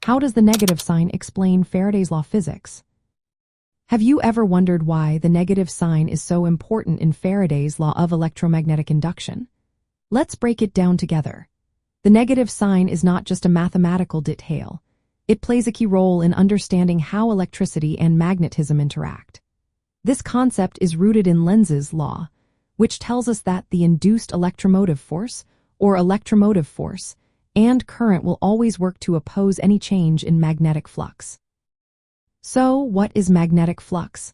How does the negative sign explain Faraday's law of physics? Have you ever wondered why the negative sign is so important in Faraday's law of electromagnetic induction? Let's break it down together. The negative sign is not just a mathematical detail. It plays a key role in understanding how electricity and magnetism interact. This concept is rooted in Lenz's law, which tells us that the induced electromotive force, or electromotive force, and current will always work to oppose any change in magnetic flux. So, what is magnetic flux?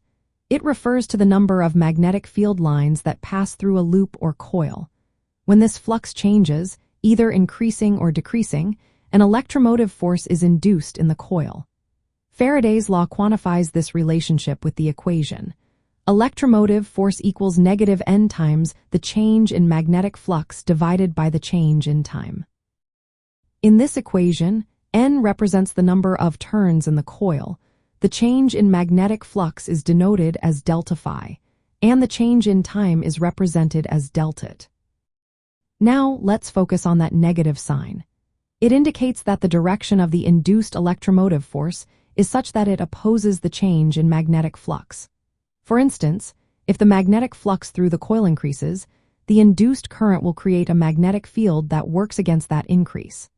It refers to the number of magnetic field lines that pass through a loop or coil. When this flux changes, either increasing or decreasing, an electromotive force is induced in the coil. Faraday's law quantifies this relationship with the equation. Electromotive force equals negative N times the change in magnetic flux divided by the change in time. In this equation, N represents the number of turns in the coil. The change in magnetic flux is denoted as delta phi, and the change in time is represented as delta t. Now, let's focus on that negative sign. It indicates that the direction of the induced electromotive force is such that it opposes the change in magnetic flux. For instance, if the magnetic flux through the coil increases, the induced current will create a magnetic field that works against that increase.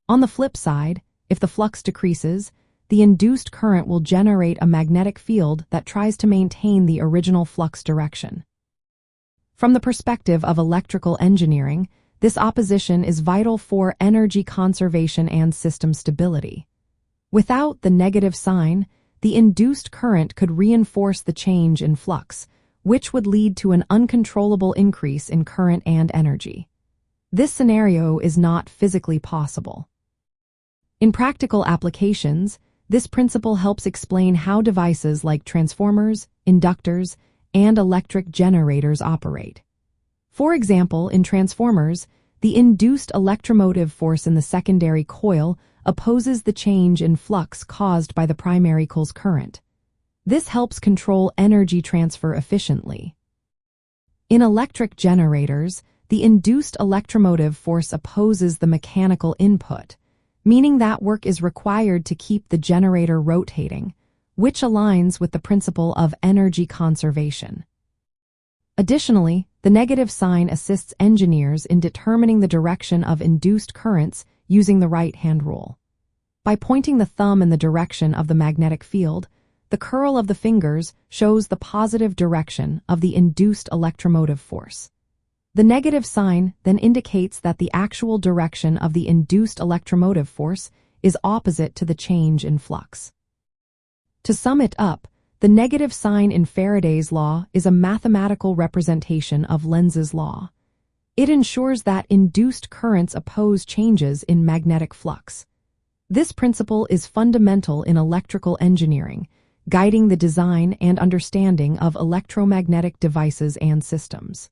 On the flip side, if the flux decreases, the induced current will generate a magnetic field that tries to maintain the original flux direction. From the perspective of electrical engineering, this opposition is vital for energy conservation and system stability. Without the negative sign, the induced current could reinforce the change in flux, which would lead to an uncontrollable increase in current and energy. This scenario is not physically possible. In practical applications, this principle helps explain how devices like transformers, inductors, and electric generators operate. For example, in transformers, the induced electromotive force in the secondary coil opposes the change in flux caused by the primary coil's current. This helps control energy transfer efficiently. In electric generators, the induced electromotive force opposes the mechanical input, meaning that work is required to keep the generator rotating, which aligns with the principle of energy conservation. Additionally, the negative sign assists engineers in determining the direction of induced currents using the right-hand rule. By pointing the thumb in the direction of the magnetic field, the curl of the fingers shows the positive direction of the induced electromotive force. The negative sign then indicates that the actual direction of the induced electromotive force is opposite to the change in flux. To sum it up, the negative sign in Faraday's law is a mathematical representation of Lenz's law. It ensures that induced currents oppose changes in magnetic flux. This principle is fundamental in electrical engineering, guiding the design and understanding of electromagnetic devices and systems.